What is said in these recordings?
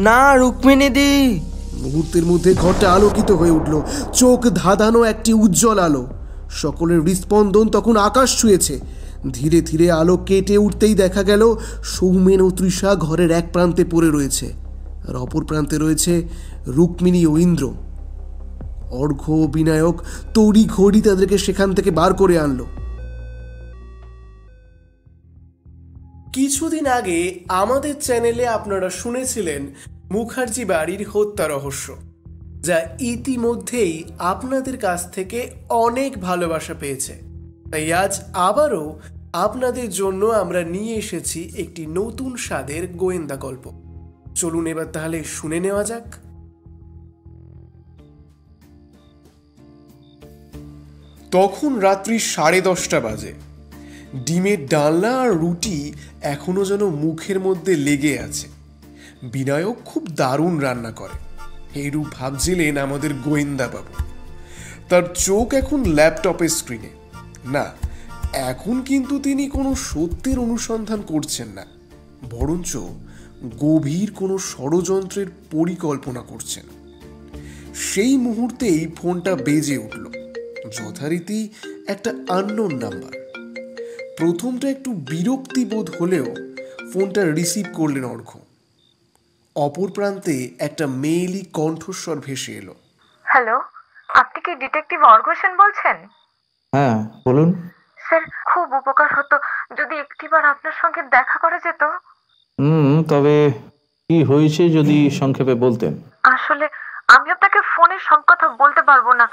না রুক্মিণীদি। মুহূর্তের মধ্যে ঘরটা আলোকিত হয়ে উঠল, চোখ ধাঁধানো একটি উজ্জ্বল আলো। সকলের হৃৎস্পন্দন তখন আকাশ ছুঁয়েছে। ধীরে ধীরে আলো কেটে উঠতেই দেখা গেল সৌমেন ও তৃষা ঘরের এক প্রান্তে পড়ে রয়েছে, আর অপর প্রান্তে রয়েছে রুক্মিণী ও ইন্দ্র। অর্ঘ্য ও বিনায়ক তড়ি ঘড়ি তাদেরকে সেখান থেকে বার করে আনলো। কিছুদিন আগে আমাদের চ্যানেলে আপনারা শুনেছিলেন মুখার্জি বাড়ির হত্যা রহস্য, যা ইতিমধ্যেই আপনাদের কাছ থেকে অনেক ভালোবাসা পেয়েছে। তাই আজ আবারও আপনাদের জন্য আমরা নিয়ে এসেছি একটি নতুন স্বাদের গোয়েন্দা গল্প। চলুন এবার তাহলে শুনে নেওয়া যাক। তখন রাত্রি 10:30 বাজে। ডিমের ডালনা আর রুটি এখনো যেন মুখের মধ্যে লেগে আছে। বিনায়ক খুব দারুণ রান্না করে, এইরূপ ভাবছিলেন আমাদের গোয়েন্দা বাবু। তার চোখ এখন ল্যাপটপের স্ক্রিনে। না, এখন কিন্তু তিনি কোনো সত্যের অনুসন্ধান করছেন না, বরঞ্চ গভীর কোনো ষড়যন্ত্রের পরিকল্পনা করছেন। সেই মুহূর্তেই ফোনটা বেজে উঠল। যথারীতি একটা আননোন নাম্বার। প্রথমটা একটু বিরক্তি বোধ হলেও ফোনটা রিসিভ করলেন অর্ঘ্য। অপর প্রান্তে একটা মেয়েলি কণ্ঠস্বর ভেসে এলো। হ্যালো, আপনি কি ডিটেকটিভ অর্ঘ্য সেন বলছেন? হ্যাঁ বলুন। স্যার, খুব উপকার হতো যদি একটিবার আপনার সঙ্গে দেখা করা যেত। তবে কি হয়েছে যদি সংক্ষেপে বলতেন। আসলে আমি আপনাকে ফোনে সব কথা বলতে পারবো না,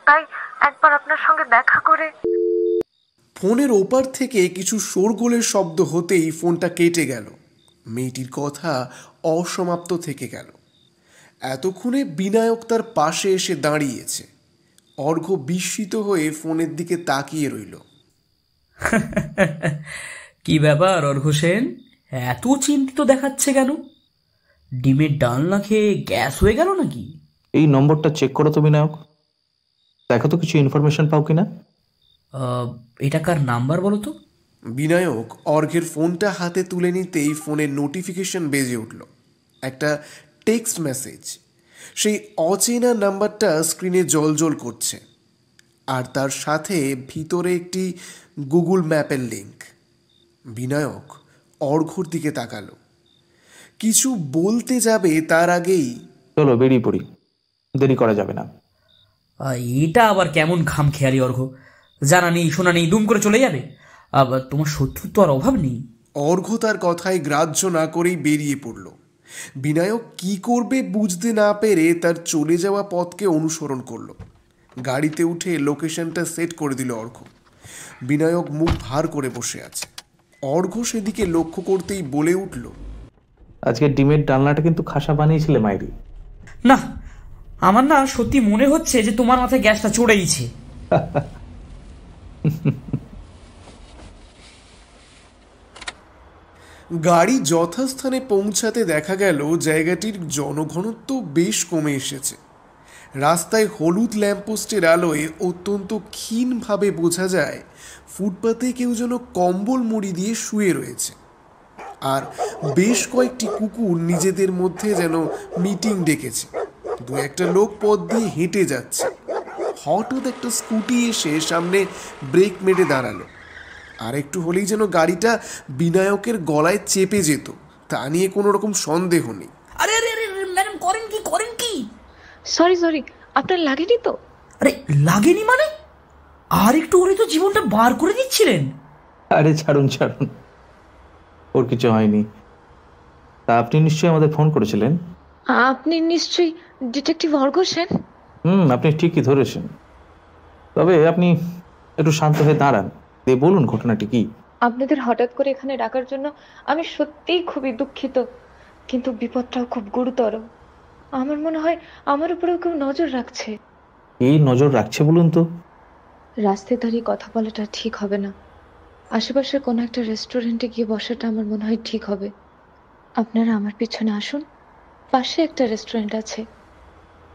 তাই একবার আপনার সঙ্গে দেখা করে। ফোনের ওপার থেকে কিছু শোরগোলের শব্দ হতেই ফোনটা কেটে গেল। মেয়েটির কথা অসমাপ্ত থেকে গেল। এতক্ষণে বিনায়ক তার পাশে এসে দাঁড়িয়েছে। অর্ঘ্য বিস্মিত হয়ে ফোনের দিকে তাকিয়ে রইল। কি ব্যাপার অর্ঘ্য সেন, এত চিন্তিত দেখাচ্ছে কেন? ডিমের ডালনা খেয়ে গ্যাস হয়ে গেল নাকি? এই নম্বরটা চেক করো তো বিনায়ক, দেখো তো কিছু ইনফরমেশন পাও কিনা। এটা কার নাম্বার বলো তো? বিনায়ক অর্ঘ্যের ফোনটা হাতে তুলে নিতেই ফোনের নোটিফিকেশন বেজে উঠল। একটা টেক্সট মেসেজ। সেই অচেনা নাম্বারটা স্ক্রিনে জ্বলজ্বল করছে, আর তার সাথে ভিতরে একটি গুগল ম্যাপের লিঙ্ক। বিনায়ক অর্ঘ্যর দিকে তাকালো। কিছু বলতে যাবে তার আগেই, চলো বেরিয়ে পড়ি, দেরি করা যাবে না। এটা আবার কেমন খামখেয়ালি অর্ঘ্য? জানা নেই শোনা নেই দুম করে চলে যাবে? তোমার শত্রুর তো আর অভাব নেই। অর্ঘ্য তার কথায় গ্রাহ্য না করেই বেরিয়ে পড়ল। বিনায়ক কি করবে বুঝতে না পেরে তার চলে যাওয়া পথকে অনুসরণ করল। গাড়িতে উঠে লোকেশনটা সেট করে দিল অর্ঘ্য। বিনায়ক মুখ ভার করে বসে আছে। অর্ঘ্য সেদিকে লক্ষ্য করতেই বলে উঠল, আজকে ডিমের ডালনাটা কিন্তু খাসা বানিয়েছিলে মাইরি। না, আমার না সত্যি মনে হচ্ছে যে তোমার মাথায় গ্যাসটা চড়েইছে। গাড়ি যথাস্থানে পৌঁছাতে দেখা গেল জায়গাটির জনঘনত্ব বেশ কমে এসেছে। রাস্তায় হলুদ ল্যাম্পপোস্টের আলোয় অত্যন্ত ক্ষীণভাবে বোঝা যায় ফুটপাতে কেউ যেন কম্বল মুড়ি দিয়ে শুয়ে রয়েছে, আর বেশ কয়েকটি কুকুর নিজেদের মধ্যে যেন মিটিং ডেকেছে। দু একটা লোক পথ দিয়ে হেঁটে যাচ্ছে। হঠাৎ একটা স্কুটি এসে সামনে ব্রেক মেরে দাঁড়ালো। আর একটু হলেই যেন গাড়িটা বিনায়কের গলায় চেপে যেত, তা নিয়ে কোনো রকম সন্দেহ নেই। আরে আরে আরে ম্যাডাম, করেন কি? সরি, আপনার লাগেনি তো? আরে লাগেনি মানে? আর একটু হলে তো জীবনটা বার করে দিচ্ছিলেন। আরে ছাড়ুন, ওর কিছু হয়নি। তা আপনি নিশ্চয়ই আমাদের ফোন করেছিলেন? আপনি নিশ্চয়ই ডিটেকটিভ অর্ঘ্য সেন? আপনি ঠিকই ধরেছেন। তবে আপনি একটু শান্ত হয়ে দাঁড়ান, দিয়ে বলুন ঘটনাটি কি। আপনাদের হঠাৎ করে এখানে ডাকার জন্য আমি সত্যিই খুবই দুঃখিত, কিন্তু বিপদটাও খুব গুরুতর। আমার মনে হয় আমার উপরেও কেউ নজর রাখছে। এই নজর রাখছে বলুন তো? রাস্তায় দাঁড়িয়ে কথা বলাটা ঠিক হবে না। আশেপাশের কোনো একটা রেস্টুরেন্টে গিয়ে বসাটা আমার মনে হয় ঠিক হবে। আপনারা আমার পিছনে আসুন, পাশে একটা রেস্টুরেন্ট আছে।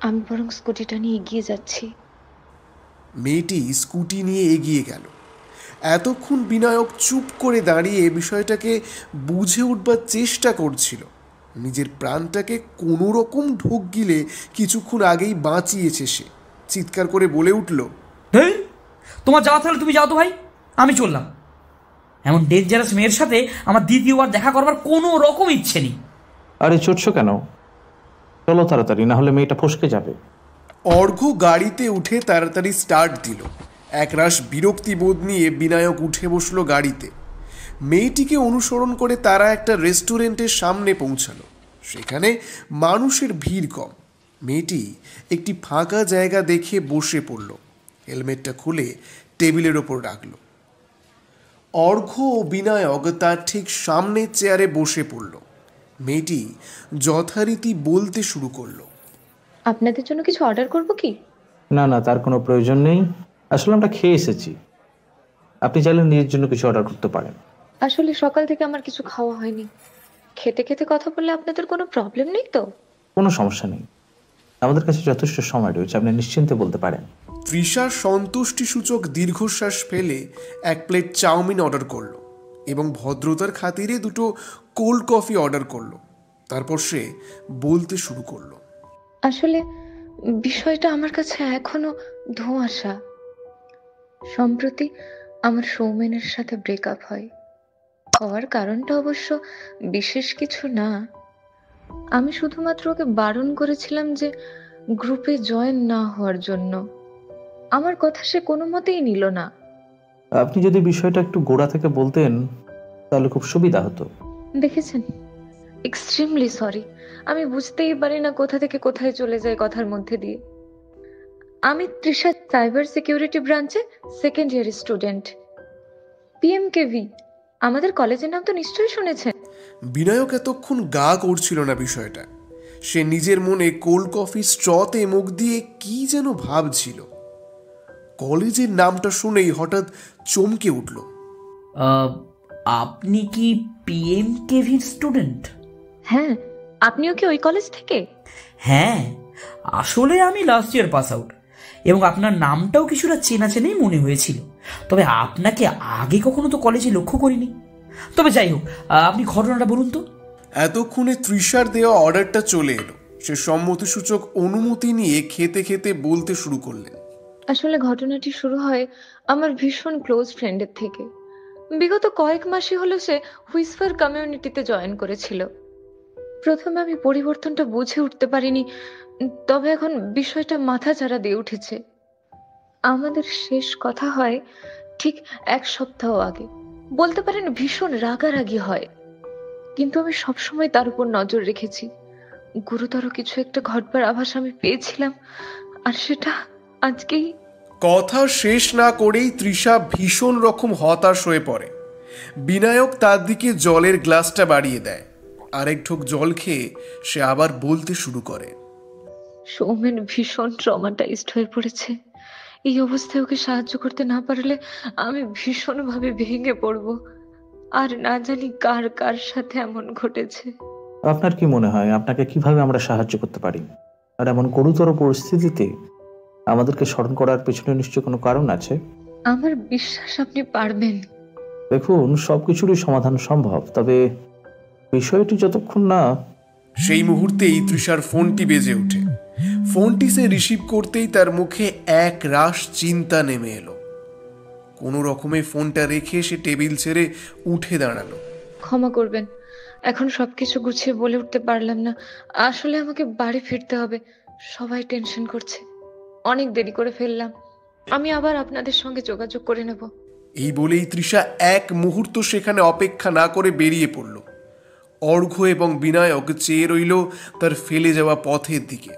আমি বরং স্কুটিটা নিয়ে এগিয়ে যাচ্ছি। মেয়েটি স্কুটি নিয়ে এগিয়ে গেল। এতক্ষণ বিনায়ক চুপ করে দাঁড়িয়ে বিষয়টাকে বুঝে উঠবার চেষ্টা করছিল, নিজের প্রাণটাকে কোনো রকম ঢোক গিলে কিছুক্ষণ আগেই বাঁচিয়েছে সে। চিৎকার করে বলে উঠল, হেই, তোমার যাওয়া তাহলে তুমি যাও তো ভাই, আমি চললাম। এমন ডেঞ্জারাস মেয়ের সাথে আমার দ্বিতীয়বার দেখা করবার কোনো রকম ইচ্ছে নেই। আরে চড়ছো কেন? চলো তাড়াতাড়ি, না হলে মেয়েটা ফসকে যাবে। অর্ঘ্য গাড়িতে উঠে তাড়াতাড়ি স্টার্ট দিল। একরাশ বিরক্তি বোধ নিয়ে বিনায়ক উঠে বসলো গাড়িতে। মেয়েটিকে অনুসরণ করে তারা একটা রেস্টুরেন্টের সামনে পৌঁছালো। সেখানে মানুষের ভিড় কম। মেয়েটি একটি ফাঁকা জায়গা দেখে বসে পড়ল। হেলমেটটা খুলে টেবিলের ওপর রাখল। অর্ঘ্য ও বিনায়ক তার ঠিক সামনের চেয়ারে বসে পড়ল। মেয়েটি যথারীতি বলতে শুরু করলো, আপনাদের জন্য কিছু অর্ডার করব কি? না না, তার কোনো প্রয়োজন নেই। আসলে আমরা খেয়ে এসেছি। আপনি চাইলে নিজের জন্য কিছু অর্ডার করতে পারেন। আসলে সকাল থেকে আমার কিছু খাওয়া হয়নি। খেতে খেতে কথা বললে আপনাদের কোনো প্রবলেম নেই তো? কোনো সমস্যা নেই, আমাদের কাছে যথেষ্ট সময় রয়েছে, আপনি নিশ্চিন্তে বলতে পারেন। তৃষা সন্তুষ্টিসূচক দীর্ঘশ্বাস ফেলে এক প্লেট চাউমিন অর্ডার করলো এবং ভদ্রতার খাতিরে দুটো কোল্ড কফি অর্ডার করলো। তারপর সে বলতে শুরু করলো, আসলে বিষয়টা আমার কাছে এখনো ধোঁয়াশা। সম্প্রতি আমার সৌমেনের সাথে ব্রেকআপ হয়। হওয়ার কারণটা অবশ্য বিশেষ কিছু না। আমি শুধুমাত্র ওকে বারণ করেছিলাম যে গ্রুপে জয়েন না হওয়ার জন্য। আমার কথা সে কোনো মতেই নিল না। আপনি যদি বিষয়টা একটু গোড়া থেকে বলতেন তাহলে খুব সুবিধা হতো। দেখেছেন, এক্সট্রিমলি সরি। আমি বুঝতেই পারি না কোথা থেকে কোথায় চলে যায় কথার মধ্যে দিয়ে। আমি তৃষা সাইবার সিকিউরিটি ব্রাঞ্চে সেকেন্ড ইয়ার স্টুডেন্ট। পিএমকেভি আমাদের কলেজের নাম তো নিশ্চয়ই শুনেছেন। বিনায়ক এতক্ষণ গা করছিল না বিষয়টা। সে নিজের মনে কোল্ড কফি স্ট্রতে মুখ দিয়ে কি যেন ভাবছিল। কলেজের নামটা শুনেই হঠাৎ চমকে উঠল। আপনি কি পিএমকেভির স্টুডেন্ট? হ্যাঁ, আপনিও কি ওই কলেজ থেকে? হ্যাঁ, আসলে আমি লাস্ট ইয়ার পাস আউট এবং আপনার নামটাও কিছুটা চেনা চেনাই মনে হয়েছিল। তবে আপনাকে আগে কখনো তো কলেজে লক্ষ্য করিনি। তবে যাই হোক, আপনি ঘটনাটা বলুন তো। এতক্ষণে তৃষার দেওয়া অর্ডারটা চলে এলো। সে সম্মতিসূচক অনুমতি নিয়ে খেতে খেতে বলতে শুরু করলেন, আসলে ঘটনাটি শুরু হয় আমার ভীষণ ক্লোজ ফ্রেন্ডের থেকে। বিগত কয়েক মাসই হলো সে হুইসপার কমিউনিটিতে জয়েন করেছিল। প্রথমে আমি পরিবর্তনটা বুঝে উঠতে পারিনি, তবে এখন বিষয়টা মাথাচাড়া দিয়ে উঠেছে। আমাদের শেষ কথা হয় ঠিক 1 সপ্তাহ আগে। বলতে পারেন ভীষণ রাগারাগি হয়, কিন্তু আমি সবসময় তার উপর নজর রেখেছি। গুরুতর কিছু একটা ঘটবার আভাস আমি পেয়েছিলাম, আর সেটা আজকেই। কথা শেষ না করেই তৃষা ভীষণ রকম হতাশ হয়ে পড়ে। বিনায়ক তার দিকে জলের গ্লাসটা বাড়িয়ে দেয়। আরেক ঢোক জল খেয়ে সে আবার বলতে শুরু করে, সৌমেন ভীষণ ট্রমাটাইজড হয়ে পড়েছে। এই অবস্থায় ওকে সাহায্য করতে না পারলে আমি ভীষণভাবে ভেঙে পড়ব। আর না জানি কার কার সাথে এমন ঘটেছে। আপনার কি মনে হয় আপনাকে কিভাবে আমরা সাহায্য করতে পারি? আর এমন গুরুতর পরিস্থিতিতে আমাদেরকে স্মরণ করার পেছনে নিশ্চয় কোনো কারণ আছে। আমার বিশ্বাস আপনি পারবেন। দেখুন, সবকিছুরই সমাধান সম্ভব, তবে বিষয়টি যতক্ষণ না। সেই মুহূর্তেই তৃষার ফোনটি বেজে ওঠে। ফোনটি সে রিসিভ করতেই তার মুখে এক রাশ চিন্তা নেমে এলো। কোনো রকমে ফোনটা রেখে সে টেবিল ছেড়ে উঠে দাঁড়ালো। ক্ষমা করবেন, এখন সবকিছু গুছিয়ে বলে উঠতে পারলাম না। আসলে আমাকে বাড়ি ফিরতে হবে। সবাই টেনশন করছে। অনেক দেরি করে ফেললাম। আমি আবার আপনাদের সঙ্গে যোগাযোগ করে নেব। এই বলেই তৃষা এক মুহূর্ত সেখানে অপেক্ষা না করে বেরিয়ে পড়ল। অর্ঘ্য এবং বিনায়ক চেয়ে রইল তার ফেলে যাওয়া পথের দিকে।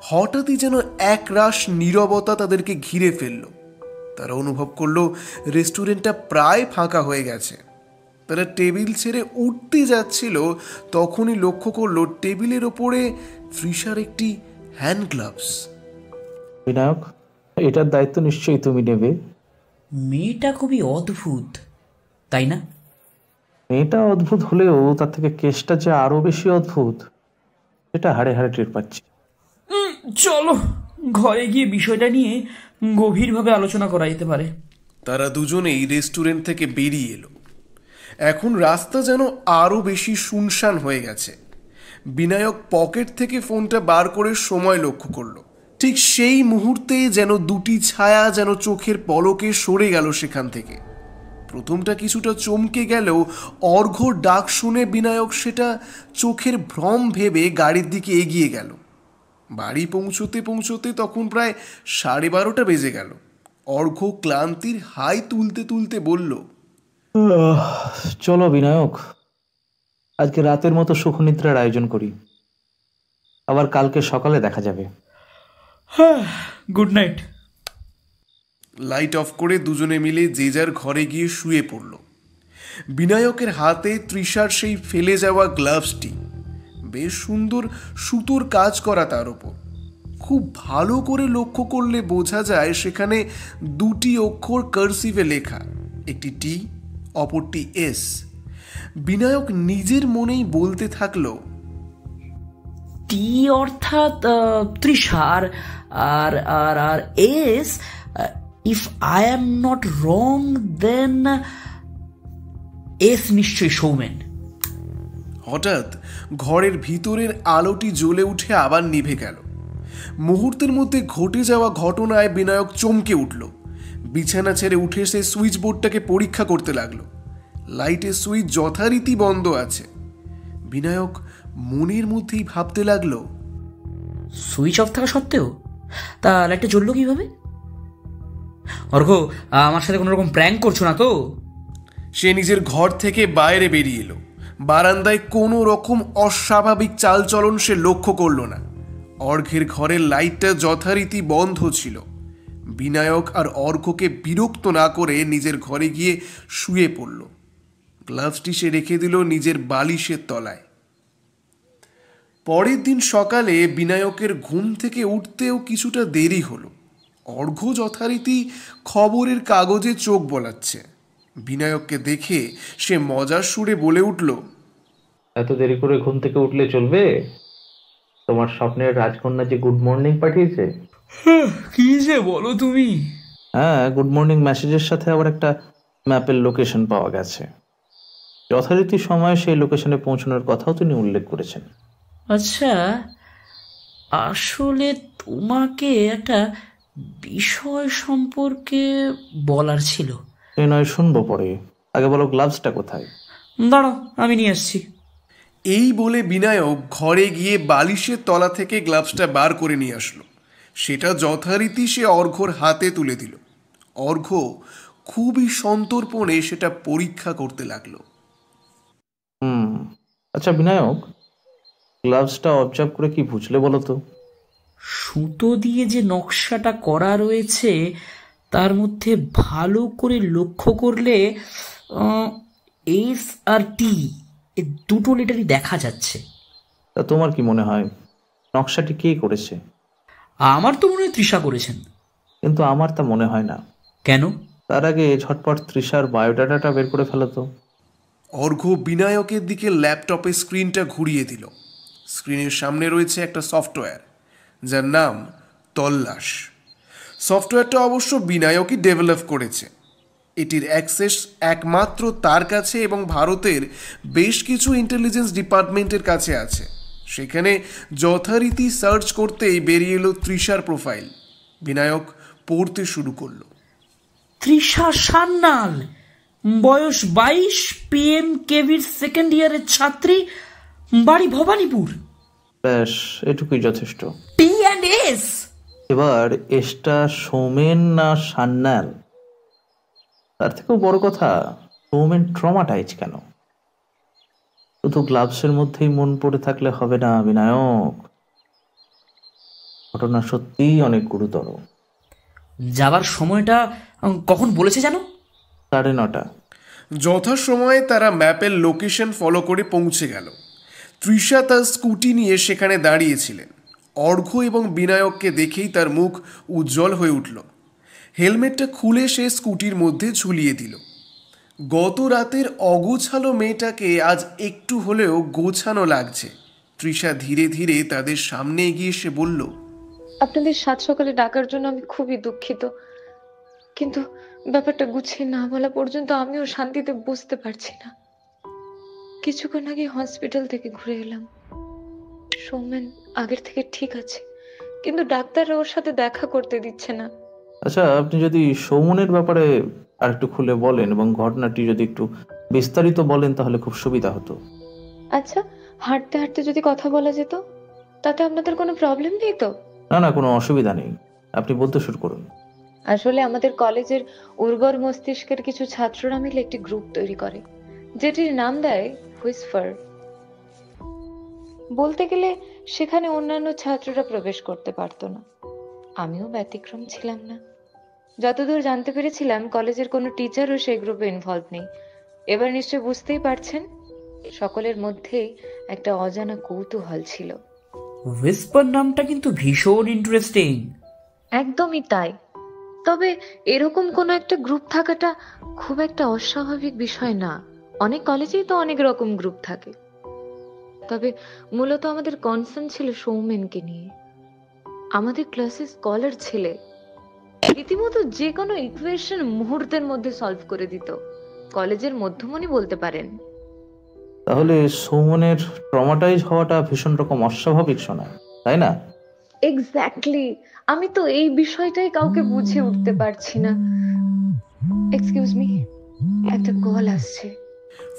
হঠাৎই যেন এক রাশ নীরবতা তাদেরকে ঘিরে ফেলল। তারা অনুভব করলো রেস্টুরেন্টটা প্রায় ফাঁকা হয়ে গেছে। তারা টেবিল ছেড়ে উঠতে যাচ্ছিল, তখনই লক্ষ্য করলো টেবিলের ওপরে তৃষার একটি হ্যান্ড গ্লাভস। বিনায়ক, এটার দায়িত্ব নিশ্চয়ই তুমি নেবে। মেয়েটা খুবই অদ্ভুত, তাই না? মেয়েটা অদ্ভুত হলেও তার থেকে কেসটা যে আরো বেশি অদ্ভুত সেটা হাড়ে হাড়ে টের পাচ্ছি। চলো ঘরে গিয়ে বিষয়টা নিয়ে গভীরভাবে আলোচনা করা যেতে পারে। তারা দুজনেই রেস্টুরেন্ট থেকে বেরিয়ে এলো। এখন রাস্তা যেন আরো বেশি শুনশান হয়ে গেছে। বিনায়ক পকেট থেকে ফোনটা বার করে সময় লক্ষ্য করলো। ঠিক সেই মুহূর্তে যেন দুটি ছায়া যেন চোখের পলকে সরে গেল সেখান থেকে। প্রথমটা কিছুটা চমকে গেলেও অর্ঘ্যর ডাক শুনে বিনায়ক সেটা চোখের ভ্রম ভেবে গাড়ির দিকে এগিয়ে গেল। বাড়ি পৌঁছতে পৌঁছতে তখন প্রায় 12:30 বেজে গেল। অর্ঘ্য ক্লান্তির হাই তুলতে তুলতে বলল, চলো বিনায়ক, আজকে রাতের মতো সুখনিদ্রার আয়োজন করি, আবার কালকে সকালে দেখা যাবে। Good night. লাইট অফ করে দুজনে মিলে যে যার ঘরে গিয়ে শুয়ে পড়ল। বিনায়কের হাতে তৃষার সেই ফেলে যাওয়া গ্লাভসটি, বেশ সুন্দর সুতোর কাজ করা তার ওপর। খুব ভালো করে লক্ষ্য করলে বোঝা যায় সেখানে দুটি অক্ষর কার্সিভে লেখা, একটি টি, অপরটি এস। বিনায়ক নিজের মনেই বলতে থাকলো, টি অর্থাৎ তৃষা, আর R R R S, if I am not wrong then S নিশ্চয়ই সৌমেন। হঠাৎ ঘরের ভিতরের আলোটি জ্বলে উঠে আবার নিভে গেল। মুহূর্তের মধ্যে ঘটে যাওয়া ঘটনায় বিনায়ক চমকে উঠল। বিছানা ছেড়ে উঠে সে সুইচ বোর্ডটাকে পরীক্ষা করতে লাগলো। লাইটের সুইচ যথারীতি বন্ধ আছে। বিনায়ক মনের মধ্যেই ভাবতে লাগলো, সুইচ অফ থাকা সত্ত্বেও তা লাইটটা জ্বললো কিভাবে? অর্ঘ্য, আমার সাথে কোনো রকম প্র্যাঙ্ক করছো না তো? সে নিজের ঘর থেকে বাইরে বেরিয়ে এলো। বারান্দায় কোনো রকম অস্বাভাবিক চালচলন সে লক্ষ্য করল না। অর্ঘ্যের ঘরের লাইটটা যথারীতি বন্ধ ছিল। বিনায়ক আর অর্ঘ্যকে বিরক্ত না করে নিজের ঘরে গিয়ে শুয়ে পড়ল। গ্লাভসটি সে রেখে দিল নিজের বালিশের তলায়। পরের দিন সকালে বিনায়কের ঘুম থেকে উঠতেও কিছুটা দেরি হলো। অর্ঘ্য যথারীতি খবরের কাগজে চোখ বোলাচ্ছে। বিনায়ককে দেখে সে মজার সুরে বলে উঠল, এত দেরি করে ঘুম থেকে উঠলে চলবে? তোমার স্বপ্নের রাজকন্যা যে গুড মর্নিং পাঠিয়েছে। কি যে বলো তুমি! হ্যাঁ, গুড মর্নিং মেসেজের সাথে আবার একটা ম্যাপের লোকেশন পাওয়া গেছে। যথারীতি সময়ে সেই লোকেশনে পৌঁছানোর কথাও তিনি উল্লেখ করেছেন। আচ্ছা, আসলে তোমাকে একটা বিষয় সম্পর্কে বলার ছিল। এ নয়, শুনবো পরে, আগে বলো গ্লাভসটা কোথায়? দাঁড়াও, আমি নিয়ে আসছি। এই বলে বিনায়ক ঘরে গিয়ে বালিশের তলা থেকে গ্লাভসটা বার করে নিয়ে আসলো। সেটা যথারীতি সে অর্ঘ্যর হাতে তুলে দিল। অর্ঘ্য খুবই সন্তর্পণে সেটা পরীক্ষা করতে লাগলো। আচ্ছা বিনায়ক, গ্লাভসটা অবজার্ভ করে কি বুঝলে বলো তো? সুতো দিয়ে যে নকশাটা করা রয়েছে তার মধ্যে ভালো করে লক্ষ্য করলে এস আর টি, এ দুটো লেটারই দেখা যাচ্ছে। তা তোমার কি মনে হয় নকশাটি কে করেছে? আমার তো মনে হয় তৃষা করেছেন। কিন্তু আমার তা মনে হয় না। কেন? তার আগে ঝটপট তৃষার বায়োডাটাটা বের করে ফেলো তো। অর্ঘ্য বিনায়কের দিকে ল্যাপটপে স্ক্রিনটা ঘুরিয়ে দিল। স্ক্রিনের সামনে রয়েছে একটা সফটওয়্যার, যার নাম তল্লাশ। সফটওয়্যারটা অবশ্য বিনায়কই ডেভেলপ করেছে। এটির অ্যাক্সেস একমাত্র তার কাছে এবং ভারতের বেশ কিছু ইন্টেলিজেন্স ডিপার্টমেন্টের কাছে আছে। সেখানে যথারীতি সার্চ করতেই বেরিয়ে এলো তৃষার প্রোফাইল। বিনায়ক পড়তে শুরু করলো। তৃষা সান্যাল, বয়স 22, PM কেভির সেকেন্ড ইয়ারের ছাত্রী, বাড়ি ভবানীপুর। ব্যাস, এটুকুই যথেষ্ট। T&S। এবার এসটা সৌমেন না সান্যাল? তার থেকেও বড় কথা, সৌমেন ট্রমাটাইজ কেন? শুধু গ্লাভসের মধ্যেই মন পড়ে থাকলে হবে না বিনায়ক। ঘটনা সত্যিই অনেক গুরুতর। যাবার সময়টা কখন বলেছে জানো? 9:30। যথাসময়ে তারা ম্যাপের লোকেশন ফলো করে পৌঁছে গেল। তৃষা তার স্কুটি নিয়ে সেখানে দাঁড়িয়েছিলেন। অর্ঘ্য এবং বিনায়ককে দেখেই তার মুখ উজ্জ্বল হয়ে উঠল। হেলমেটটা খুলে সে স্কুটির মধ্যে ঝুলিয়ে দিল। গত রাতের অগোছালো মেয়েটাকে আজ একটু হলেও গোছানো লাগছে। তৃষা ধীরে ধীরে তাদের সামনে এগিয়ে এসে বলল, আপনাদের সাত সকালে ডাকার জন্য আমি খুবই দুঃখিত, কিন্তু ব্যাপারটা গুছিয়ে না বলা পর্যন্ত আমিও শান্তিতে বুঝতে পারছি না। কিছুক্ষণ আগে হসপিটাল থেকে ঘুরে এলাম। সৌমেন আগের থেকে ঠিক আছে, কিন্তু ডাক্তার ওর সাথে দেখা করতে দিচ্ছে না। আচ্ছা, আপনি যদি সৌমনের ব্যাপারে আর একটু খুলে বলেন এবং ঘটনাটি যদি একটু বিস্তারিত বলেন তাহলে খুব সুবিধা হতো। আচ্ছা, হাঁটতে হাঁটতে যদি কথা বলা যেত, তাতে আপনাদের কোনো প্রবলেম নেই তো? না না, কোনো অসুবিধা নেই, আপনি বলতে শুরু করুন। আসলে আমাদের কলেজের উর্বর মস্তিষ্কের কিছু ছাত্ররা মিলে একটি গ্রুপ তৈরি করে, যেটির নাম দেয় হুইসপার। বলতে গেলে সেখানে অন্যান্য ছাত্ররা প্রবেশ করতে পারতো না, আমিও ব্যতিক্রম ছিলাম না। যতদূর জানতে পেরেছিলাম কলেজের কোনো টিচারও সেই গ্রুপে ইনভলভ নেই। এবার নিশ্চয় বুঝতেই পারছেন, সকলের মধ্যেই একটা অজানা কৌতূহল ছিল। হুইসপার নামটা কিন্তু ভীষণ ইন্টারেস্টিং। একদমই তাই। তবে এরকম কোনো একটা গ্রুপ থাকাটা খুব একটা অস্বাভাবিক বিষয় না। অনেক কলেজেই তো অনেক রকম গ্রুপ থাকে। তবে মূলত আমাদের কনসার্ন ছিল সৌমেনকে নিয়ে। আমাদের ক্লাসে স্কলার ছেলে, রীতিমতো যে কোনো ইকুয়েশন মুহূর্তের মধ্যে সলভ করে দিত। কলেজের মধ্যমণি বলতে পারেন। তাহলে সৌমনের ট্রমাটাইজ হওয়াটা ভীষণ রকম অস্বাভাবিক শোনায়, তাই না? এক্স্যাক্টলি। আমি তো এই বিষয়টাই কাউকে বুঝে উঠতে পারছি না। এক্সকিউজ মি, একটা কল আসছে।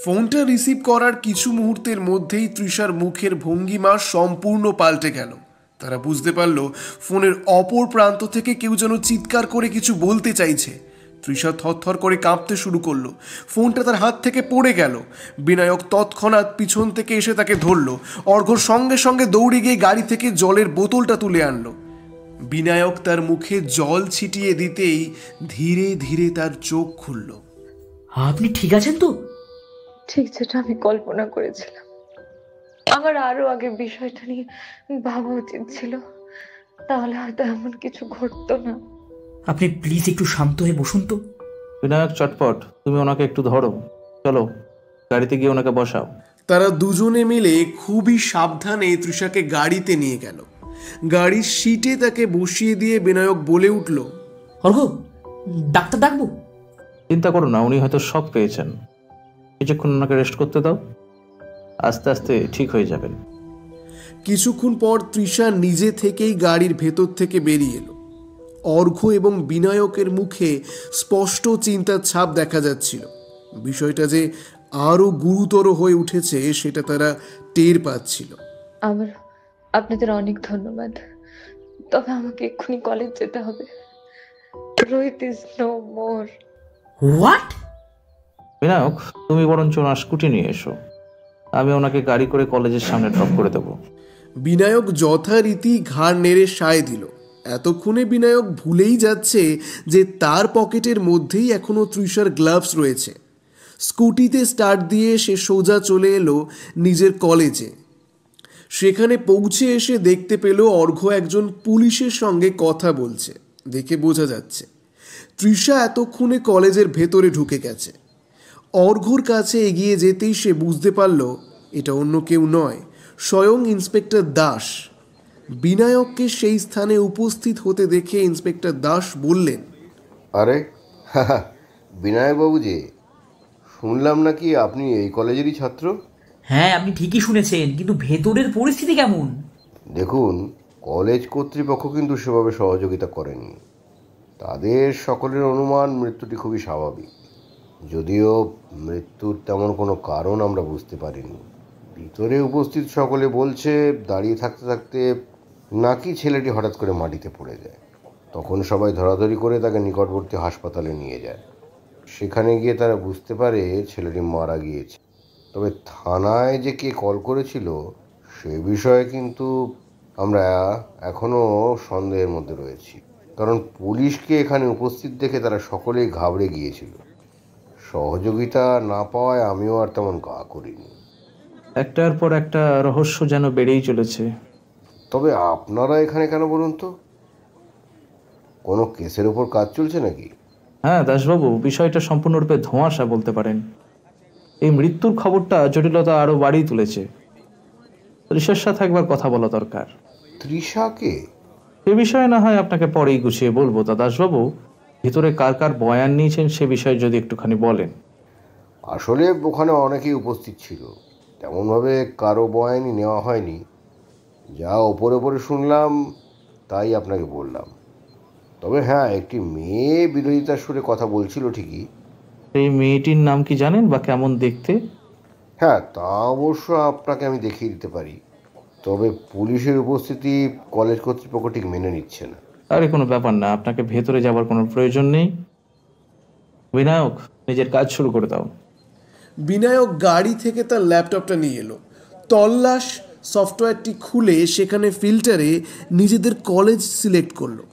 ফোনটা রিসিভ করার কিছু মুহূর্তের মধ্যেই তৃষার মুখের ভঙ্গিমা সম্পূর্ণ পাল্টে গেল। তারা বুঝতে পারল ফোনের অপর প্রান্ত থেকে কেউ যেন চিৎকার করে কিছু বলতে চাইছে। তৃষা থরথর করে কাঁপতে শুরু করলো। ফোনটা তার হাত থেকে পড়ে গেল। বিনায়ক তৎক্ষণাৎ পিছন থেকে এসে তাকে ধরল। অর্ঘ্য সঙ্গে সঙ্গে দৌড়ে গিয়ে গাড়ি থেকে জলের বোতলটা তুলে আনলো। বিনায়ক তার মুখে জল ছিটিয়ে দিতেই ধীরে ধীরে তার চোখ খুলল। আপনি ঠিক আছেন তো? ঠিক যেটা আমি কল্পনা করেছিলাম। আমার আরো আগে বিষয়টা নিয়ে ভাবা উচিত ছিল, তাহলে হয়তো এমন কিছু ঘটতো না। আপনি প্লিজ একটু শান্ত হয়ে বসুন তো। বিনায়ক চটপট, তুমি ওনাকে একটু ধরো, চলো গাড়িতে গিয়ে ওনাকে বসাও। তারা দুজনে মিলে খুবই সাবধানে তৃষাকে গাড়িতে নিয়ে গেল। গাড়ির সিটে তাকে বসিয়ে দিয়ে বিনায়ক বলে উঠল, অর্ঘ্য, ডাক্তার ডাকবো? চিন্তা করো না, উনি হয়তো শক পেয়েছেন, কিছুক্ষণ ওনাকে রেস্ট করতে দাও, আস্তে আস্তে ঠিক হয়ে যাবেন। কিছুক্ষণ পর তৃষা নিজে থেকেই গাড়ির ভেতর থেকে বেরিয়ে এলো। অর্ঘ্য এবং বিনায়কের মুখে স্পষ্ট চিন্তার ছাপ দেখা যাচ্ছিল। বিষয়টা যে আরো গুরুতর হয়ে উঠেছে সেটা তারা টের পাচ্ছিল। আমার আপনাদের অনেক ধন্যবাদ, তবে আমাকে এক্ষুনি কলেজ যেতে হবে। Rohit is no more. What? Binayak, তুমি বরঞ্চ ওনার স্কুটি নিয়ে এসো, আমি ওনাকে গাড়ি করে কলেজের সামনে ড্রপ করে দেবো। বিনায়ক যথারীতি ঘাড় নেড়ে সায় দিল। এতক্ষণে বিনায়ক ভুলেই যাচ্ছে যে তার পকেটের মধ্যেই এখনো তৃষার গ্লাভস রয়েছে। স্কুটিতে স্টার্ট দিয়ে সে সোজা চলে এলো নিজের কলেজে। সেখানে পৌঁছে এসে দেখতে পেল অর্ঘ্য একজন পুলিশের সঙ্গে কথা বলছে। দেখে বোঝা যাচ্ছে তৃষা এতক্ষণে কলেজের ভেতরে ঢুকে গেছে। অর্ঘ্যর কাছে এগিয়ে যেতেই সে বুঝতে পারল এটা অন্য কেউ নয়, স্বয়ং ইন্সপেক্টর দাস। বিনায়ককে সেই স্থানে উপস্থিত হতে দেখে ইন্সপেক্টর দাস বললেন, আরে বিনায়কবাবু যে, শুনলাম নাকি আপনি এই কলেজেরই ছাত্র? হ্যাঁ, আপনি ঠিকই শুনেছেন, কিন্তু ভেতরের পরিস্থিতি কেমন? দেখুন, কলেজ কর্তৃপক্ষ কিন্তু সেভাবে সহযোগিতা করেনি। তাদের সকলের অনুমান মৃত্যুটি খুবই স্বাভাবিক, যদিও মৃত্যুর তেমন কোনো কারণ আমরা বুঝতে পারিনি। ভিতরে উপস্থিত সকলে বলছে দাঁড়িয়ে থাকতে থাকতে নাকি ছেলেটি হঠাৎ করে মাটিতে পড়ে যায়। তখন সবাই ধরাধরি করে তাকে নিকটবর্তী হাসপাতালে নিয়ে যায়। সেখানে গিয়ে তারা বুঝতে পারে ছেলেটি মারা গিয়েছে। তবে থানায় যে কে কল করেছিল সে বিষয়ে কিন্তু আমরা এখনও সন্দেহের মধ্যে রয়েছি, কারণ পুলিশকে এখানে উপস্থিত দেখে তারা সকলেই ঘাবড়ে গিয়েছিল। সহযোগিতা না পাওয়ায় আমিও আর তেমন গা করিনি। একটার পর একটা রহস্য যেন বেড়েই চলেছে। তবে আপনারা এখানে কেন বলুন তো? কোনো কেসের উপর কাজ চলছে নাকি? হ্যাঁ দাসবাবু, বিষয়টা সম্পূর্ণরূপে ধোঁয়াশা বলতে পারেন। এই মৃত্যুর খবরটা জটিলতা আরো বাড়িয়ে তুলেছে। তৃষার সাথে একবার কথা বলা দরকার। তৃষাকে? সে বিষয়ে না হয় আপনাকে পরেই গুছিয়ে বলবো। তা দাসবাবু, ভিতরে কার কার বয়ান নিয়েছেন সে বিষয়ে যদি একটুখানি বলেন। আসলে ওখানে অনেকেই উপস্থিত ছিল, তেমনভাবে কারো বয়ানই নেওয়া হয়নি। যা ওপরে ওপরে শুনলাম তাই আপনাকে বললাম। তবে হ্যাঁ, একটি মেয়ে বিরোধিতার সুরে কথা বলছিল ঠিকই। এই মেয়েটির নাম কি জানেন বা কেমন দেখতে? হ্যাঁ, তা অবশ্য আপনাকে আমি দেখিয়ে দিতে পারি। তবে পুলিশের উপস্থিতি কলেজ কর্তৃপক্ষ ঠিক মেনে নিচ্ছে না। আরে কোনো ব্যাপার না, আপনাকে ভেতরে যাবার কোনো প্রয়োজন নেই। বিনায়ক, নিজের কাজ শুরু করে দাও। বিনায়ক গাড়ি থেকে তার ল্যাপটপটা নিয়ে এলো। তল্লাশ সফটওয়্যারটি খুলে সেখানে ফিল্টারে নিজেদের কলেজ সিলেক্ট করলো।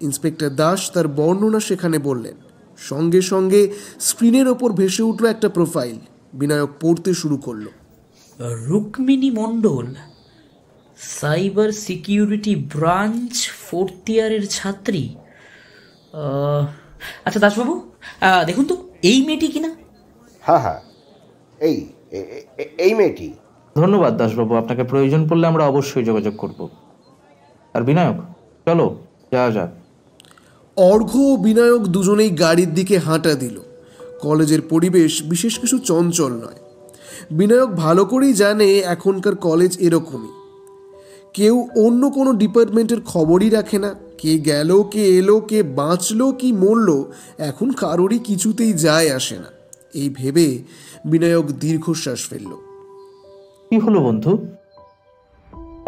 ইন্সপেক্টর দাস তার বর্ণনা সেখানে বললেন। সঙ্গে সঙ্গে স্ক্রিনের ওপর ভেসে উঠল একটা প্রোফাইল। বিনায়ক পড়তে শুরু করলো। রুক্মিণী মণ্ডল, সাইবার সিকিউরিটি ব্রাঞ্চ, 4th ইয়ারের ছাত্রী। আচ্ছা দাসবাবু, দেখুন তো এই মেয়েটি কিনা। হ্যাঁ হ্যাঁ, এই এই মেয়েটি। ধন্যবাদ দাসবাবু, আপনাকে প্রয়োজন পড়লে আমরা অবশ্যই যোগাযোগ করব। আর বিনায়ক, চলো যাওয়া যাক। অর্ঘ্য ও বিনায়ক দুজনেই গাড়ির দিকে হাঁটা দিল। কলেজের পরিবেশ বিশেষ কিছু চঞ্চল নয়। বিনায়ক ভালো করেই জানে এখনকার কলেজ এরকমই। কেউ অন্য কোনো ডিপার্টমেন্টের খবরই রাখে না। কে গেল, কে এলো, কে বাঁচলো কি মরলো, এখন কারোরই কিছুতেই যায় আসে না। এই ভেবে বিনায়ক দীর্ঘশ্বাস ফেলল। কি হলো বন্ধু,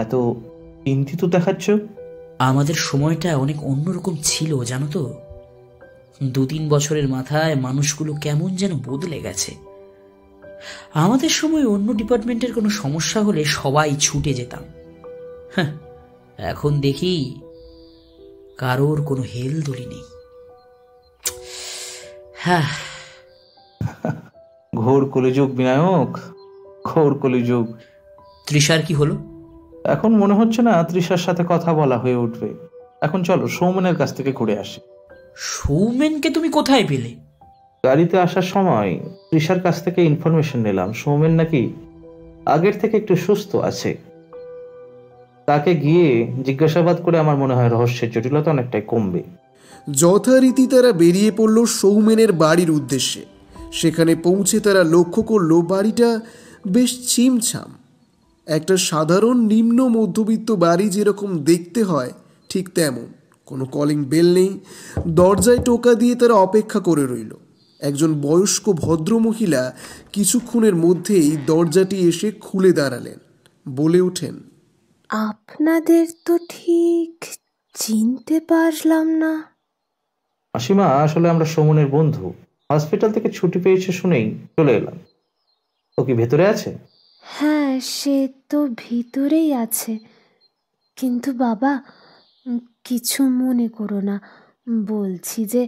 এত চিন্তিত দেখাচ্ছ? আমাদের সময়টা অনেক অন্যরকম ছিল জানো তো। 2-3 বছরের মাথায় মানুষগুলো কেমন যেন বদলে গেছে। আমাদের সময় অন্য ডিপার্টমেন্টের কোনো সমস্যা হলে সবাই ছুটে যেতাম। হ্যাঁ, এখন দেখি কারোর কোনো হেলদোলি নেই। হ্যাঁ, ঘোর কলিযুগ বিনায়ক, ঘোর কলিযুগ। তৃষার কি হলো? এখন মনে হচ্ছে না তৃষার সাথে কথা বলা হয়ে উঠবে। এখন চলো সৌমেনের কাছ থেকে ঘুরে আসি। সৌমেনকে তুমি কোথায় পেলে? গাড়িতে আসার সময় তৃষার কাছ থেকে ইনফরমেশন নিলাম, সৌমেন নাকি আগের থেকে একটু সুস্থ আছে। তাকে গিয়ে জিজ্ঞাসাবাদ করে আমার মনে হয় রহস্যের জটিলতা অনেকটাই কমবে। যথারীতি তারা বেরিয়ে পড়ল সৌমেনের বাড়ির উদ্দেশ্যে। সেখানে পৌঁছে তারা লক্ষ্য করল বাড়িটা বেশ ছিমছাম। একটা সাধারণ নিম্ন মধ্যবিত্ত বাড়ি যেরকম দেখতে হয় ঠিক তেমন। কোনো কলিং বেল নেই। দরজায় টোকা দিয়ে তারা অপেক্ষা করে রইল। একজন বয়স্ক ভদ্রমহিলা কিছুক্ষণের মধ্যেই দরজাটি এসে খুলে দাঁড়ালেন। বলে ওঠেন, আপনাদের তো ঠিক চিনতে পারলাম না। মাসিমা, আসলে আমরা সৌমেনের বন্ধু। হসপিটাল থেকে ছুটি পেয়েছে শুনেই চলে এলাম। ও কি ভেতরে আছে? হ্যাঁ, সে তো ভিতরেই আছে। কিন্তু বাবা, কিছু মনে করো না। বলছি যে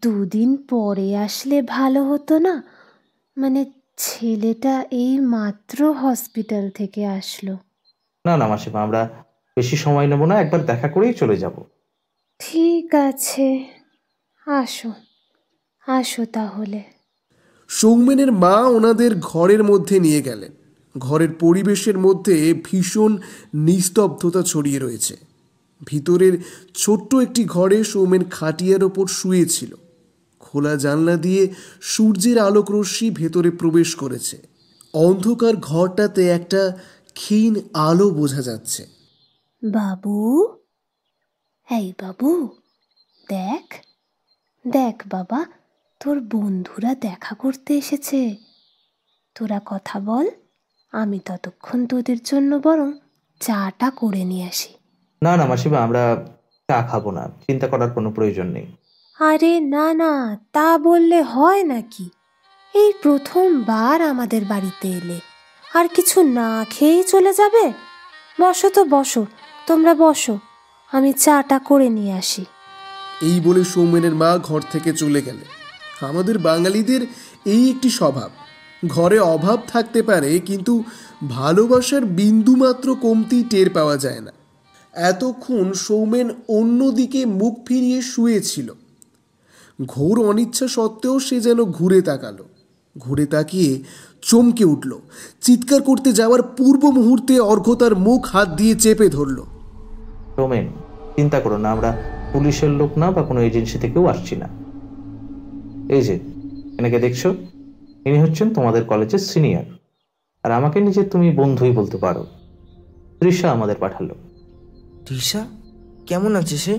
2 দিন পরে আসলে ভালো হতো না? মানে ছেলেটা এই মাত্র হসপিটাল থেকে আসলো। না না মাসিমা, আমরা বেশি সময় নেব না, একবার দেখা করেই চলে যাব। ঠিক আছে, আসো আসো তাহলে। সৌমেনের মা ওনাদের ঘরের মধ্যে নিয়ে গেলেন। ঘরের পরিবেশের মধ্যে ভীষণ নিস্তব্ধতা ছড়িয়ে রয়েছে। ভিতরের ছোট্ট একটি ঘরে সৌমেন খাটিয়ার ওপর শুয়েছিল। খোলা জানলা দিয়ে সূর্যের আলোক রশ্মি ভেতরে প্রবেশ করেছে। অন্ধকার ঘরটাতে একটা ক্ষীণ আলো বোঝা যাচ্ছে। বাবু, এই বাবু, দেখ দেখ বাবা, তোর বন্ধুরা দেখা করতে এসেছে। তোরা কথা বল, আমি ততক্ষণ তোদের জন্য বরং চাটা করে নিয়ে আসি। না না মাসিমা, আমরা চা খাবো না, চিন্তা করার কোনো প্রয়োজন নেই। আরে না না, তা বললে হয় নাকি? এই প্রথমবার আমাদের বাড়িতে এলে, আর কিছু না খেয়েই চলে যাবে? বসো তো বসো, তোমরা বসো, আমি চাটা করে নিয়ে আসি। এই বলে সৌমেনের মা ঘর থেকে চলে গেলেন। আমাদের বাঙালিদের এই একটি স্বভাব। ঘরে অভাব থাকতে পারে, কিন্তু ভালোবাসার বিন্দুমাত্র কমতি টের পাওয়া যায় না। এতক্ষণ সৌমেন অন্যদিকে মুখ ফিরিয়ে শুয়েছিল। ঘোর অনিচ্ছা সত্ত্বেও সে যেন ঘুরে তাকালো। ঘুরে তাকিয়ে চমকে উঠল। চিৎকার করতে যাওয়ার পূর্ব মুহূর্তে অর্ঘ্য তার মুখ হাত দিয়ে চেপে ধরল। সৌমেন, চিন্তা করো না, আমরা পুলিশের লোক না বা কোনো এজেন্সি থেকেও আসছি না। এই যে এনাকে দেখছো, ইনি হচ্ছেন তোমাদের কলেজের সিনিয়র, আর আমাকে নিজে তুমি বন্ধুই বলতে পারো। তৃষা আমাদের পাঠালো। তৃষা কেমন আছে সে?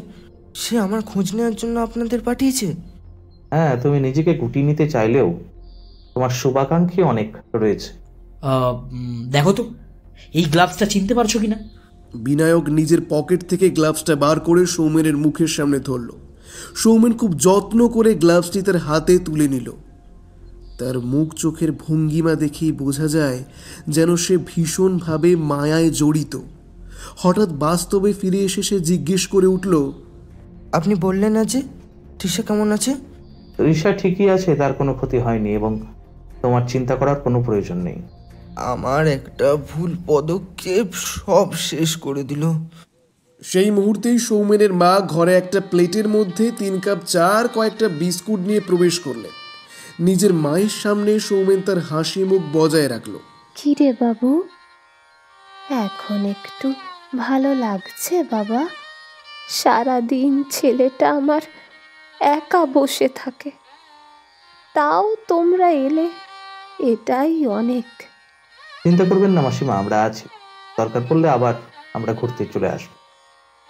সে আমার খোঁজ নেওয়ার জন্য আপনাদের পাঠিয়েছে? হ্যাঁ, তুমি নিজেকে গুটিয়ে নিতে চাইলেও তোমার শুভাকাঙ্ক্ষী অনেক রয়েছে। দেখো তো এই গ্লাভসটা চিনতে পারছো কিনা? বিনায়ক নিজের পকেট থেকে গ্লাভসটা বার করে সৌমেনের মুখের সামনে ধরল। সৌমেন খুব যত্ন করে গ্লাভসটি তার হাতে তুলে নিল। তার মুখ চোখের ভঙ্গিমা দেখেই বোঝা যায় যেন সে ভীষণভাবে মায়ায় জড়িত। হঠাৎ বাস্তবে ফিরে এসে সে জিজ্ঞেস করে উঠল, আপনি বললেন না যে তৃষা কেমন আছে? তৃষা ঠিকই আছে, তার কোনো ক্ষতি হয়নি এবং তোমার চিন্তা করার কোনো প্রয়োজন নেই। আমার একটা ভুল পদক্ষেপ সব শেষ করে দিল। সেই মুহূর্তেই সৌমেনের মা ঘরে একটা প্লেটের মধ্যে 3 কাপ চা আর কয়েকটা বিস্কুট নিয়ে প্রবেশ করলেন। নিজের মায়ের সামনে সৌমেন তার হাসি মুখ বজায় রাখল। কি রে বাবু, এখন একটু ভালো লাগছে বাবা? সারাদিন ছেলেটা আমার একা বসে থাকে, তাও তোমরা এলে, এটাই অনেক। চিন্তা করবেন না মাসিমা, আমরা আছি। দরকার পড়লে আবার আমরা ঘুরতে চলে আসবো।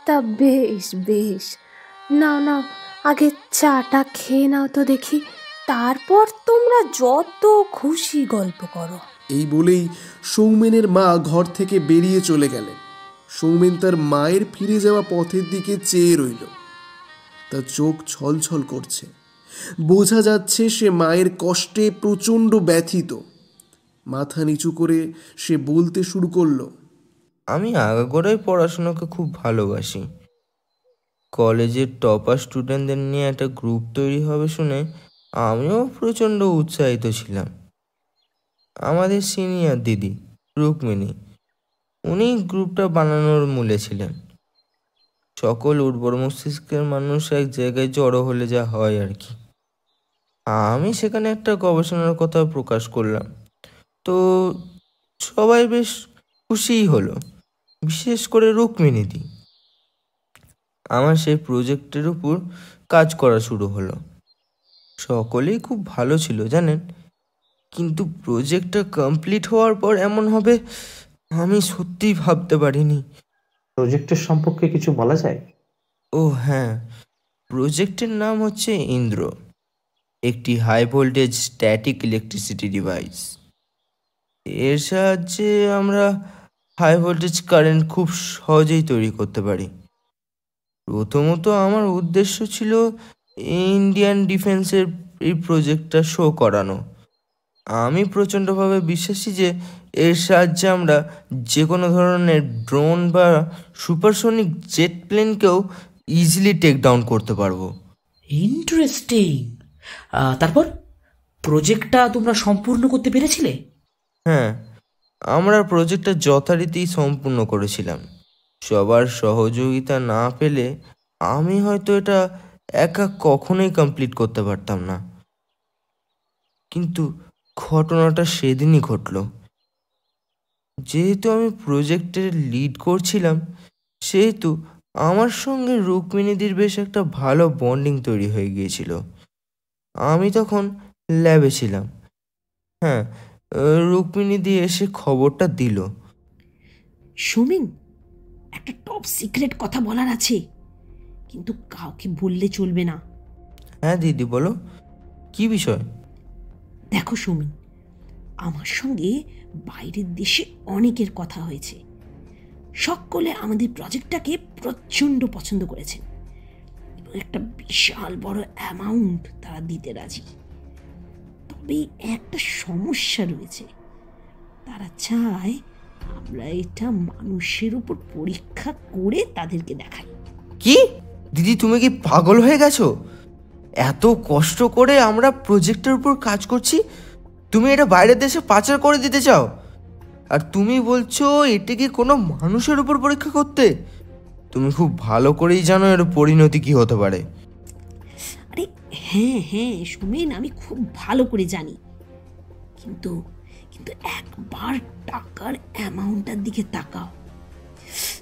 তা বেশ বেশ, নাও নাও, আগে চাটা খেয়ে নাও তো দেখি, তারপর তোমরা যত খুশি গল্প করো। এই বলেই সৌমেনের মা ঘর থেকে বেরিয়ে চলে গেলেন। সৌমেন তার মায়ের ফিরে যাওয়া পথের দিকে চেয়ে রইল। তার চোখ ছলছল করছে। বোঝা যাচ্ছে সে মায়ের কষ্টে প্রচণ্ড ব্যথিত। মাথা নিচু করে সে বলতে শুরু করলো, আমি আগাগোড়াই পড়াশোনাকে খুব ভালোবাসি। কলেজের টপার স্টুডেন্টদের নিয়ে একটা গ্রুপ তৈরি হবে শুনে আমিও প্রচণ্ড উৎসাহিত ছিলাম। আমাদের সিনিয়র দিদি রুক্মিণী, উনি গ্রুপটা বানানোর মূলে ছিলেন। সকল উর্বর মস্তিষ্কের মানুষ এক জায়গায় জড়ো হলে যা হয় আর কি। আমি সেখানে একটা গবেষণার কথা প্রকাশ করলাম, তো সবাই বেশ খুশিই হলো, বিশেষ করে রুক্মিণীদি। আমার সেই প্রজেক্টের উপর কাজ করা শুরু হলো। সকলেই খুব ভালো ছিল জানেন, কিন্তু প্রজেক্টটা কমপ্লিট হওয়ার পর এমন হবে আমি সত্যিই ভাবতে পারিনি। প্রজেক্টের সম্পর্কে কিছু বলা যায়? ও হ্যাঁ, প্রজেক্টের নাম হচ্ছে ইন্দ্র, একটি high voltage static electricity device. এর সাহায্যে আমরা হাই ভোল্টেজ কারেন্ট খুব সহজেই তৈরি করতে পারি। প্রথমত আমার উদ্দেশ্য ছিল ইন্ডিয়ান ডিফেন্সের এই প্রজেক্টটা শো করানো। আমি প্রচণ্ডভাবে বিশ্বাসী যে এর সাহায্যে আমরা যে কোনো ধরনের ড্রোন বা সুপারসনিক জেট প্লেনকেও ইজিলি টেক ডাউন করতে পারবো। ইন্টারেস্টিং। তারপর প্রজেক্টটা তোমরা সম্পূর্ণ করতে পেরেছিলে? হ্যাঁ, আমরা প্রজেক্টটা যথারীতি সম্পূর্ণ করেছিলাম। সবার সহযোগিতা না পেলে আমি হয়তো এটা একা কখনোই কমপ্লিট করতে পারতাম না। কিন্তু ঘটনাটা সেদিনই ঘটলো। যেহেতু আমি প্রজেক্টের লিড করছিলাম, সেহেতু আমার সঙ্গে রুক্মিণীদির বেশ একটা ভালো বন্ডিং তৈরি হয়ে গিয়েছিল। আমি তখন ল্যাবে ছিলাম। হ্যাঁ, রুক্মিণীদি এসে খবরটা দিল। সুমিন, একটা টপ সিক্রেট কথা বলার আছে, কিন্তু কাউকে বললে চলবে না। হ্যাঁ দিদি বলো, কি বিষয়? দেখো সুমিন, আমার সঙ্গে বাইরের দেশে অনেকের কথা হয়েছে। সকলে আমাদের প্রজেক্টটাকে প্রচণ্ড পছন্দ করেছেন এবং একটা বিশাল বড় অ্যামাউন্ট তারা দিতে রাজি। তবে একটা সমস্যা রয়েছে, তারা চায় আমরা এটা মানুষের উপর পরীক্ষা করে তাদেরকে দেখাই। কি দিদি, তুমি কি পাগল হয়ে গেছো? এত কষ্ট করে আমরা প্রজেক্টের উপর কাজ করছি, তুমি এটা বাইরের দেশে পাচার করে দিতে চাও? আর তুমি বলছো এটাকে কোনো মানুষের উপর পরীক্ষা করতে? তুমি খুব ভালো করেই জানো এর পরিণতি কি হতে পারে। আরে হ্যাঁ হ্যাঁ সুমেন, আমি খুব ভালো করে জানি, কিন্তু কিন্তু একবার টাকার অ্যামাউন্টটার দিকে তাকাও।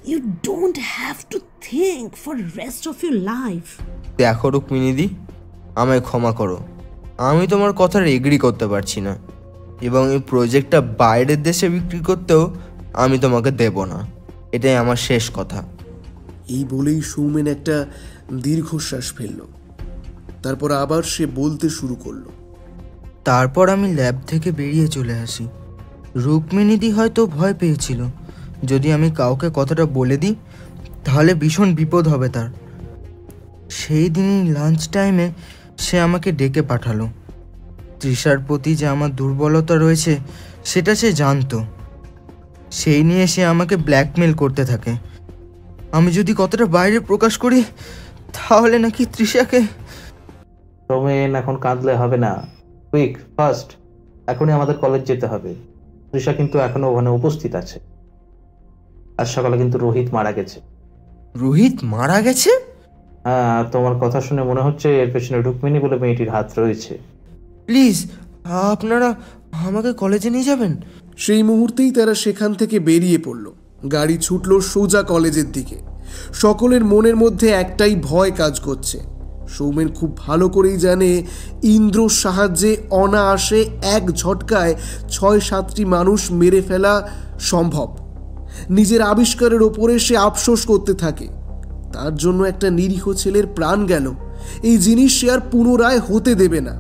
You don't have to think for rest of your life. দেখো রুক্মিণীদি, আমায় ক্ষমা করো, আমি তোমার কথার এগ্রি করতে পারছি না, এবং এই প্রজেক্টটা বাইরের দেশে বিক্রি করতেও আমি তোমাকে দেব না। এটাই আমার শেষ কথা। এই বলেই সৌমেন একটা দীর্ঘশ্বাস ফেলল। তারপর আবার সে বলতে শুরু করলো। তারপর আমি ল্যাব থেকে বেরিয়ে চলে আসি। রুক্মিণীদি হয়তো ভয় পেয়েছিল, যদি আমি কাউকে কথাটা বলে দিই তাহলে ভীষণ বিপদ হবে তার। সেই দিনই লাঞ্চ টাইমে সে আমাকে ডেকে পাঠালো। তৃষার প্রতি যে আমার দুর্বলতা রয়েছে সেটা সে জানতো। সেই নিয়ে সে আমাকে ব্ল্যাকমেল করতে থাকে। আমি যদি কথাটা বাইরে প্রকাশ করি তাহলে নাকি তৃষাকে। রোমেন, এখন কাঁদলে হবে না। কুইক, ফার্স্ট, এখনই আমাদের কলেজ যেতে হবে। তৃষা কিন্তু এখনো ওখানে উপস্থিত আছে। আজ সকালে কিন্তু রোহিত মারা গেছে। রোহিত মারা গেছে? হ্যাঁ, তোমার কথা শুনে মনে হচ্ছে এর পেছনে রুক্মিণী বলে মেয়েটির হাত রয়েছে। প্লিজ আপনারা আমাকে কলেজে নিয়ে যাবেন। সেই মুহূর্তেই তারা সেখান থেকে বেরিয়ে পড়ল। গাড়ি ছুটল সোজা কলেজের দিকে। সকলের মনের মধ্যে একটাই ভয় কাজ করছে। সৌমেন খুব ভালো করেই জানে ইন্দ্রর সাহায্যে অনায়াসে এক ঝটকায় ৬-৭টি মানুষ মেরে ফেলা সম্ভব। নিজের আবিষ্কারের ওপরে সে আফসোস করতে থাকে। তার জন্য একটা নিরীহ ছেলের প্রাণ গেল, এই জিনিস সে আর পুনরায় হতে দেবে না।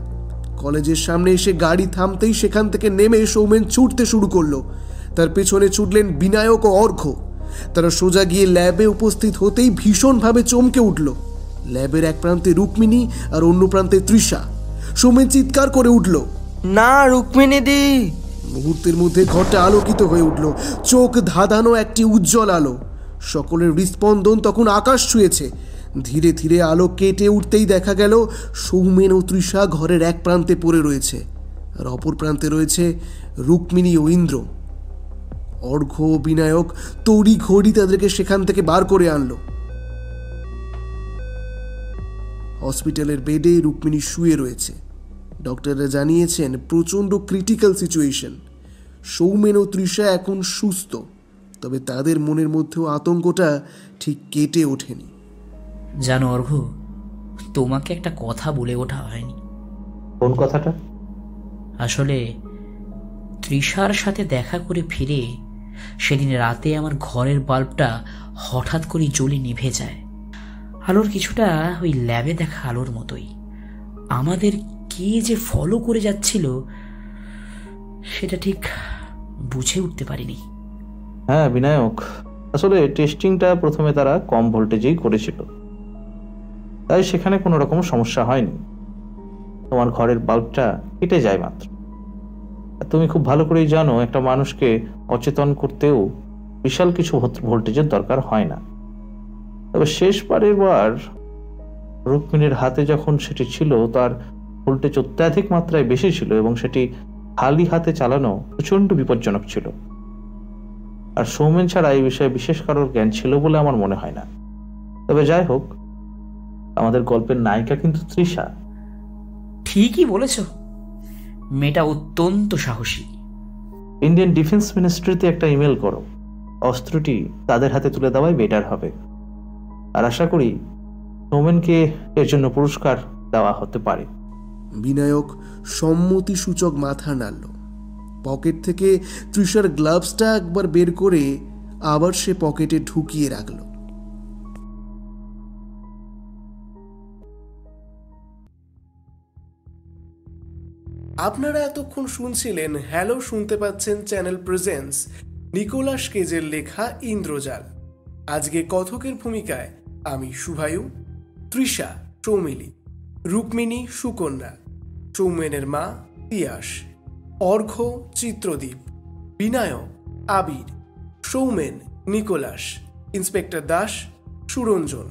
কলেজের সামনে এসে গাড়ি থামতেই সেখান থেকে নেমে সৌমেন ছুটতে শুরু করলো। তার পেছনে ছুটলেন বিনায়ক ও অর্ঘ্য। তারা সোজা গিয়ে ল্যাবে উপস্থিত হতেই ভীষণভাবে চমকে উঠল। ল্যাবের এক প্রান্তে রুক্মিণী আর অন্য প্রান্তে তৃষা। সৌমেন চিৎকার করে উঠল, না রুক্মিণীদি! মুহূর্তের মধ্যে ঘরটা আলোকিত হয়ে উঠল। চোখ ধাঁধানো একটি উজ্জ্বল আলো। সকলের হৃৎস্পন্দন তখন আকাশ ছুঁয়েছে। ধীরে ধীরে আলো কেটে উঠতেই দেখা গেল সৌমেন ও তৃষা ঘরের এক প্রান্তে পড়ে রয়েছে, আর অপর প্রান্তে রয়েছে রুক্মিণী ও ইন্দ্র। অর্ঘ্য ও বিনায়ক তড়ি ঘড়ি তাদেরকে সেখান থেকে বার করে আনলো। হসপিটালের বেডে রুক্মিণী শুয়ে রয়েছে। ডক্টররা জানিয়েছেন প্রচণ্ড ক্রিটিক্যাল সিচুয়েশন। সৌমেন ও তৃষা এখন সুস্থ, তবে তাদের মনের মধ্যেও আতঙ্কটা ঠিক কেটে ওঠেনি। জানো অর্ঘ্য, তোমাকে একটা কথা বলে ওঠা হয়নি। কোন কথাটা? আসলে তৃষার সাথে দেখা করে ফিরে সেদিন রাতে আমার ঘরের বাল্বটা হঠাৎ করে জ্বলে নিভে যায়। আলোর কিছুটা ওই ল্যাবে দেখা আলোর মতোই। আমাদের কে যে ফলো করে যাচ্ছিল সেটা ঠিক বুঝে উঠতে পারিনি। হ্যাঁ বিনায়ক, আসলে টেস্টিংটা প্রথমে তারা কম ভোল্টেজেই করেছিল, তাই সেখানে কোনো রকম সমস্যা হয়নি। তোমার ঘরের বাল্বটা কেটে যায় মাত্র। তুমি খুব ভালো করেই জানো একটা মানুষকে অচেতন করতেও বিশাল কিছু ভোল্টেজের দরকার হয় না। তবে শেষবারের বার রুক্মিণীর হাতে যখন সেটি ছিল তার ভোল্টেজ অত্যাধিক মাত্রায় বেশি ছিল এবং সেটি খালি হাতে চালানো প্রচণ্ড বিপজ্জনক ছিল। আর সৌমেন ছাড়া এই বিষয়ে বিশেষ কারোর জ্ঞান ছিল বলে আমার মনে হয় না। তবে যাই হোক, আমাদের গল্পের নায়িকা কিন্তু তৃষা। ঠিকই বলেছ, মেয়েটা অত্যন্ত সাহসী। ইন্ডিয়ান ডিফেন্স মিনিস্ট্রিতে একটা ইমেল করো, অস্ত্রটি তাদের হাতে তুলে দেওয়াই বেটার হবে। আর আশা করি সৌমেনকে এর জন্য পুরস্কার দেওয়া হতে পারে। বিনায়ক সম্মতি সূচক মাথা নাড়ল। পকেট থেকে তৃষার গ্লাভসটা একবার বের করে আবার সে পকেটে ঢুকিয়ে রাখল। আপনারা এতক্ষণ শুনছিলেন হ্যালো শুনতে পাচ্ছেন চ্যানেল প্রেজেন্স নিকোলাস কেজের লেখা ইন্দ্রজাল। আজকে কথকের ভূমিকায় আমি শুভায়ু, তৃষা সৌমিলি, রুক্মিণী সুকন্যা, সৌমেনের মা পিয়াস, অর্ঘ্য চিত্রদীপ, বিনায়ক আবির, সৌমেন নিকোলাস, ইন্সপেক্টর দাস সুরঞ্জন।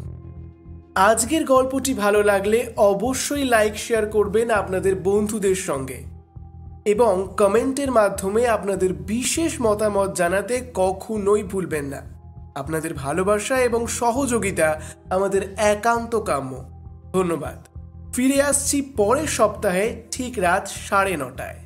আজকের গল্পটি ভালো লাগলে অবশ্যই লাইক শেয়ার করবেন আপনাদের বন্ধুদের সঙ্গে এবং কমেন্টের মাধ্যমে আপনাদের বিশেষ মতামত জানাতে কখনোই ভুলবেন না। আপনাদের ভালোবাসা এবং সহযোগিতা আমাদের একান্ত কাম্য। ধন্যবাদ। ফিরে আসছি পরের সপ্তাহে ঠিক রাত 9:30টায়।